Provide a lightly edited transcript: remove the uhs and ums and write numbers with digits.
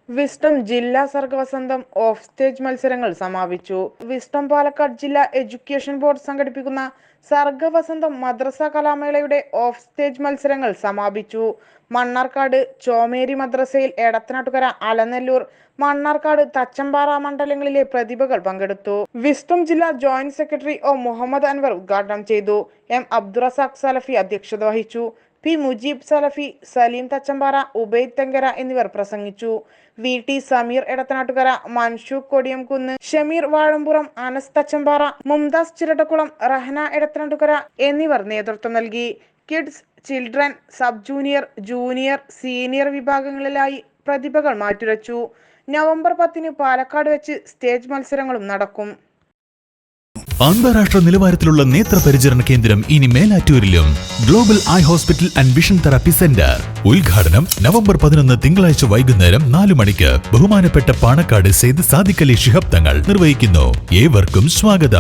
Wisdom ജില്ലാ സർഗവസന്തം of stage മത്സരങ്ങൾ സമാപിച്ചു. വിസ്ഡം പാലക്കാട് ജില്ലാ എഡ്യൂക്കേഷൻ ബോർഡ് സംഘടിപ്പിക്കുന്ന സർഗവസന്തം മദ്രസ കലാമേളയുടെ ഓഫ് സ്റ്റേജ് മത്സരങ്ങൾ സമാപിച്ചു. മണ്ണാർക്കാട് ചോമേരി മദ്രസയിൽ എടത്തനാട്ടുകര, അലനല്ലൂർ, മണ്ണാർക്കാട്, തച്ചമ്പാറ മണ്ഡലങ്ങളിലെ പ്രതിഭകൾ പങ്കെടുത്തു. വിസ്ഡം ജില്ലാ joint secretary O Muhammad Anwar ഉദ്ഘാടനം ചെയ്തു. എം അബ്ദുറസാഖ് സലഫി അധ്യക്ഷത വഹിച്ചു. പി മുജീബ് സലഫി, സലീം തച്ചമ്പാറ, ഉബൈദ് തെങ്കര എന്നിവർ പ്രസംഗിച്ചു. വി ടി സമീർ എടത്തനാട്ടുകര, മൻഷൂഖ് കൊടിയംകുന്ന്, ഷമീർ വാഴമ്പുറം, അനസ് തച്ചമ്പാറ, മുംതാസ് ചിരട്ടക്കുളം, റഹ്ന എടത്തനാട്ടുകര എന്നിവർ നേതൃത്വം നൽകി. Kids, children, sub junior, junior, senior വിഭാഗങ്ങളിലായി പ്രതിഭകൾ മാറ്റുരച്ചു. നവംബർ 10 പാലക്കാട് വെച്ച് സ്റ്റേജ് മത്സരങ്ങളും നടക്കും. അന്താരാഷ്ട്ര നിലവാരത്തിലുള്ള നേത്രപരിചരണ കേന്ദ്രം ഇനി മേലാറ്റൂരിലും. Global eye hospital and vision therapy centre. ഉദ്ഘാടനം നവംബർ 11 തിങ്കളാഴ്ച വൈകുന്നേരം 4 മണിക്ക് ബഹുമാനപ്പെട്ട പാണക്കാട് സെയ്ദ് സാദിഖ് അലി ശിഹാബ് തങ്ങൾ നിർവഹിക്കുന്നു. ഏവർക്കും സ്വാഗതം.